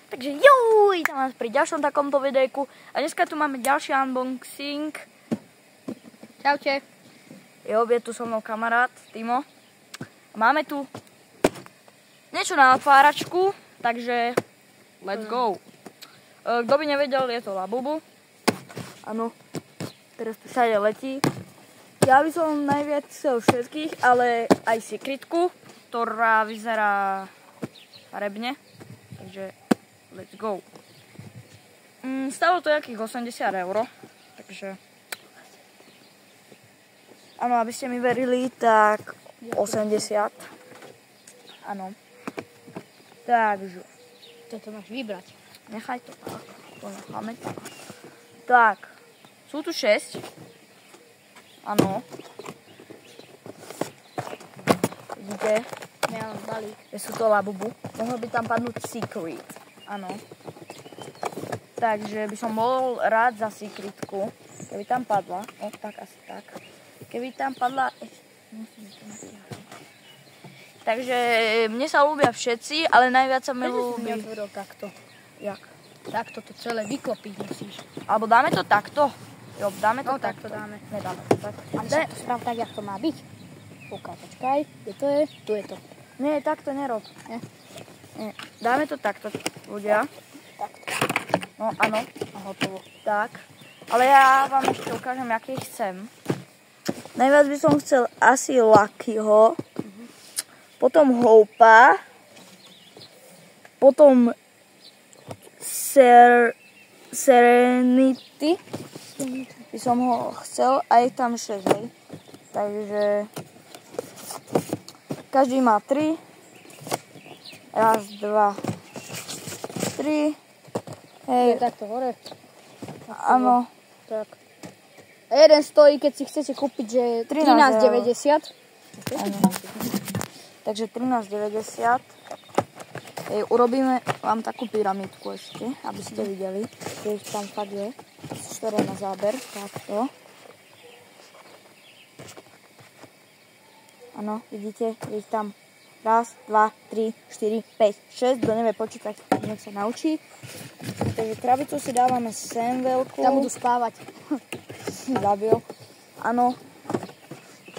Takže juj, vítam vás pri ďalšom takomto videjku. A dneska tu máme ďalší unboxing. Čaute. Je tu so mnou kamarát Timo. Máme tu niečo na otváračku, takže let's go. Kto by nevedel, je to Labubu. Áno, teraz tu všade letí. Ja by som najviac chcel všetkých, ale aj Secretku, ktorá vyzerá farebne. Takže let's go. Stalo to nejakých 80 €, takže áno, aby ste mi verili, tak 80. Áno. Takže Toto máš vybrať. nechaj to tak. To necháme tak. Tak, sú tu 6. Áno. Vidíte? Ja mám balík. Sú to Labubu. Mohlo by tam padnúť Secret. Áno. Takže by som bol rád za Secretku. Keby tam padla. O, tak asi tak. Keby tam padla... Takže mne sa ľúbia všetci, ale najviac sa mi ľúbi... Otvoril takto. Jak? Takto to celé vyklopiť musíš. Alebo dáme to takto? Jo, dáme to No, tak to takto. dáme. Nedáme to tak. Ale sa to sprav tak, jak to má byť. Počkaj, kde to je? Tu je to. Nie, takto nerob. Nie? Nie. Dáme to takto, ľudia. Takto. No, áno. A hotovo. Tak. Ale ja vám ešte ukážem, aký chcem. Najviac by som chcel asi Luckyho. Potom Hopa. Potom Serenity. By som ho chcel. A je tam 6, hej. Takže... Každý má 3. Raz, 2, 3. Hej. Je takto hore. Áno. Tak. A jeden stojí, keď si chcete kúpiť, že 13,90. Takže 13,90. Urobíme vám takú pyramidku ešte, aby ste videli, že tam fakt je. 4 na záber, takto. Áno, vidíte, je tam 1, 2, 3, 4, 5, 6. Kto nevie počítať, nech sa naučí. Takže krabicu si dávame sem veľkú. Tam budú spávať. Zabil. Áno.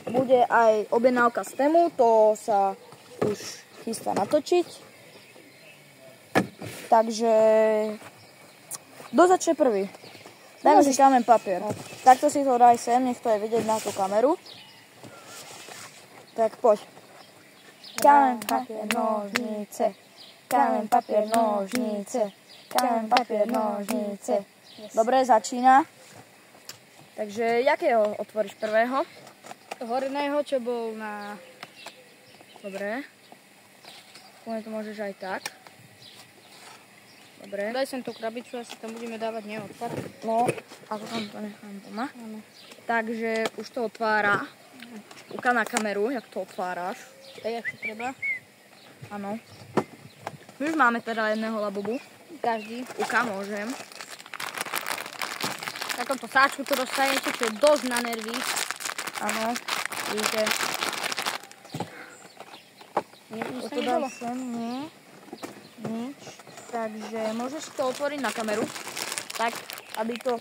Bude aj objednávka z Temu, to sa už chystá natočiť. Takže kto začne prvý? Dajme si kameň papier. Takto si to daj sem, nech to je vidieť na tú kameru. Tak poď. Kameň, papier, nožnice. Kameň, papier, nožnice. Kameň, papier, nožnice. Dobre, začína. Takže, jakého otvoríš prvého? Horného, čo bol na... Dobre. Úplne to môžeš aj tak. Dobre. Daj sem tú krabičku, asi tam budeme dávať neodpad. No, ako tam to nechám doma. Áno. Takže už to otvára. Uká na kameru, jak to otváraš. Tak, jak to treba. Áno. My už máme teda jedného Labubu. Každý. Uká môžem. V takomto sáčku to dostanete, čo je dosť na nervy. Áno. Vidíte. Nič To dám sem, nie. Nič. Takže môžeš to otvoriť na kameru. Tak, aby to...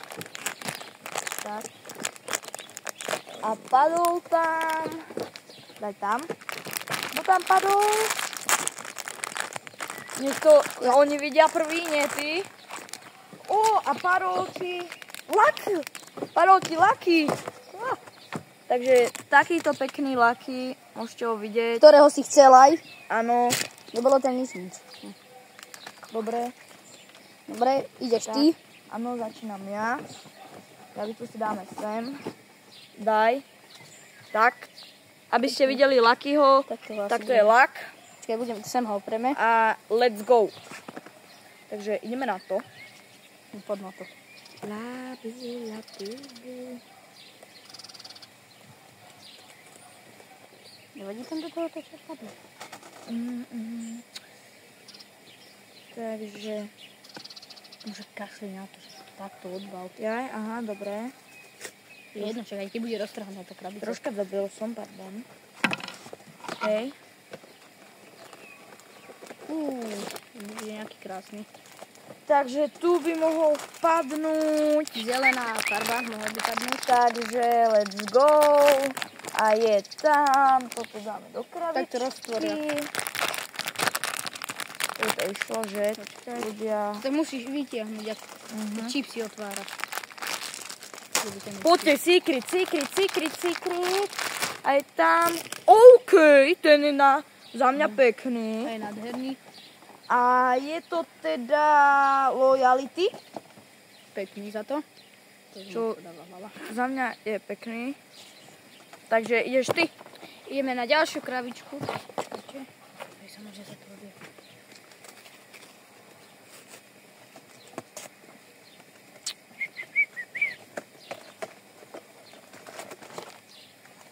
Tak. A padol tam... Daj tam. Bo tam padol... Nech to... Oni vidia prvý, nie ty. A padol ti... Lucky! Padol ti Lucky! Takže takýto pekný Lucky, môžete ho vidieť. Ktorého si chcel aj? Áno. Nebolo tam nič. Dobre. Dobre, ideš Tak. ty. Áno, začínam ja. Krabicu si dáme sem. Daj. Tak. Aby ste videli Luckyho. Takto je Luck. Počkaj, sem ho opreme. A let's go. Takže ideme na to. Poď na to. Nevadí tam do toho to, čo padne? Takže... Môže kašli na to, že to takto odbal. Jaj, aha, dobré. Je jedno, čo aj ti bude roztrhaná tá krabica. Troška zabil som, pardon. Hej. Bude nejaký krásny. Takže tu by mohol padnúť. Zelená farba mohla by padnúť. Takže let's go. A je tam. Toto dáme do krabičky. Tak to roztvoria. To išlo, že? Ľudia. To musíš vytiahnuť, ak čipsy otvárať. Poďte, secret. A je tam. OK, ten je za mňa pekný. To je nádherný. A je to teda loyalty. Pekný za to. Čo za mňa je pekný. Takže ideš ty. Ideme na ďalšiu krabičku. Počkajte. Tady sa môže zatvoriť.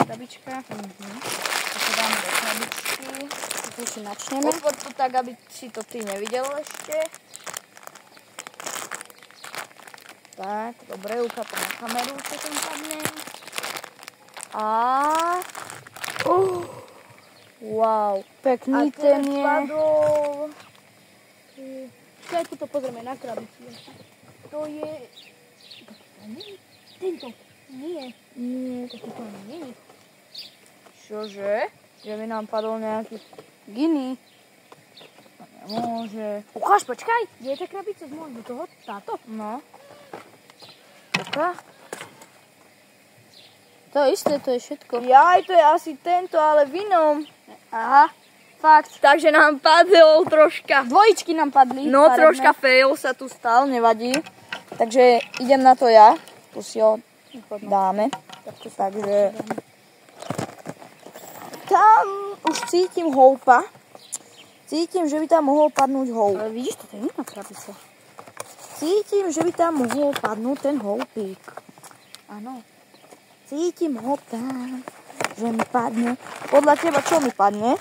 Krabička. To dáme do krabičky. Tu si načneme. Otvor to tak, aby si to ty nevidel ešte. Tak, dobre, ukápem na kameru, čo tam padne. A... wow, pekný ten je. Padol. Čo tu to pozrieme na krabici. To je... Tento. Nie. Nie, To tu nie je. čože? Že by nám padol nejaký... Gini. Nemôže. Ukáž, počkaj. Kde je tá krabica z môjho? Toho? Táto? No. Taká? To isté, to je všetko. Jaj, to je asi tento, ale v inom. Aha. Fakt. Takže nám padol troška. Dvojičky nám padli. No, farebné. troška fail sa tu stal, nevadí. Takže idem na to ja. Tu si ho dáme. Takže... Tam už cítim houpa. Cítim, že by tam mohol padnúť houp. Ale vidíš, to je iná krabica. Cítim, že by tam mohol padnúť ten houpík. Áno. Cítim ho tam, že mi padne. Podľa teba čo mi padne?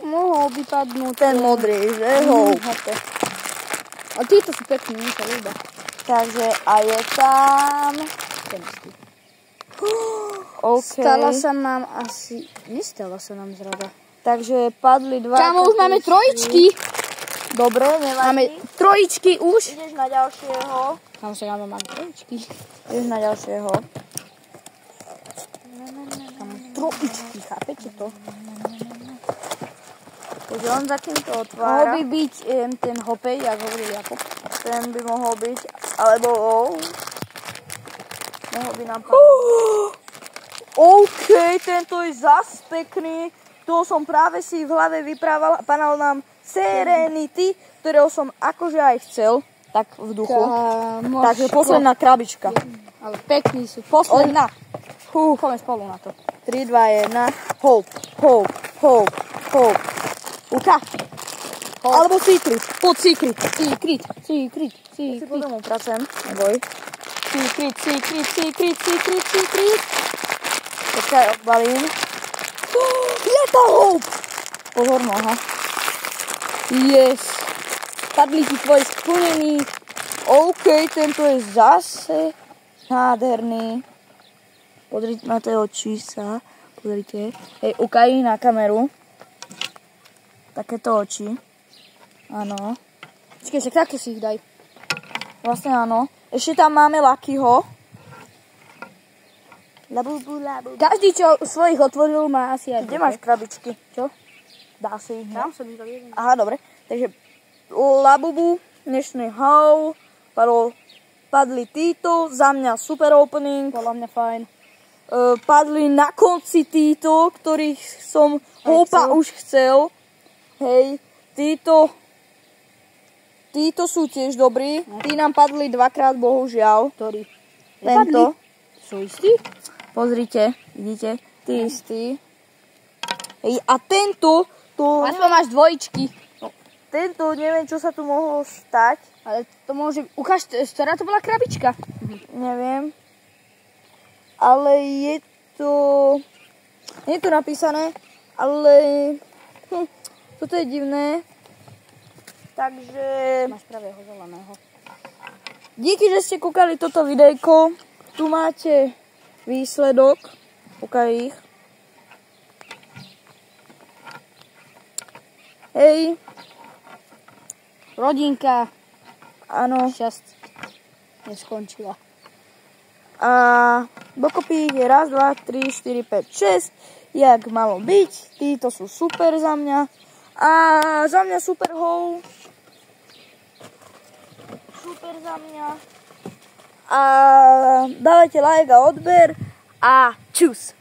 Mohol by padnúť. Ten modrý, že? Houp. A títo sú pekní, mi sa ľúbia. Takže a je tam... Ten istý. OK. Stala sa nám asi... Nestala sa nám zrada. Takže padli dva... Kámo, už máme trojičky. Dobre, nevadí. Máme trojičky už. Ideš na ďalšieho. Kámo, sa máme trojičky. Ideš na ďalšieho. Kámo, trojičky, chápete to? Takže on za kým to Mohol otvára. by byť ten hopej, jak hovoril Jakob. Ten by mohol byť, alebo... Mohol by nám OK, tento je zas pekný. To som práve si v hlave vyprával a panal nám Serenity, ktorého som akože aj chcel, tak v duchu. Takže posledná krabička. Ale pekní sú. Posledná. Chodíme spolu na to. 3, 2, 1. Hope. Uka. Alebo secret. Pod secret. Secret. Si potom upracem. Neboj. Secret. Počkaj, odbalím. Je to hope. Pozor, noha. Yes. Padli ti tvoj splnený. OK, tento je zase nádherný. Pozrite na tie oči sa. Pozrite. Hej, ukáži na kameru. Takéto oči. Áno. Počkej, však takto si ich daj. Vlastne áno. Ešte tam máme Luckyho. Labubu. Každý, čo svojich otvoril, má asi aj... Kde máš krabičky? Čo? Dá si ich. Tam som ich dal jeden. Aha, dobre. Takže Labubu, dnešný haul, padli títo, za mňa super opening. Podľa mňa fajn. Padli na konci títo, ktorých som houpa už chcel. Hej, títo sú tiež dobrí. Tí nám padli dvakrát, bohužiaľ. Ktorý? Tento. Sú istí? Pozrite, vidíte? Tí istí. Hej, a tento, Aspoň máš dvojičky. tento, neviem, čo sa tu mohlo stať. Ale to môže... Ukáž, ktorá to bola krabička? Neviem. Ale je to... Nie je to napísané, ale... toto je divné. Takže... Máš pravého zeleného. Díky, že ste kúkali toto videjko. Tu máte výsledok. Ukáž ich. Hej. Rodinka. Áno. Šťastie. Neskončila. A dokopy je 1, 2, 3, 4, 5, 6. Jak malo byť. Títo sú super za mňa. A za mňa super hou. Super za mňa. A dávajte like a odber. A čus.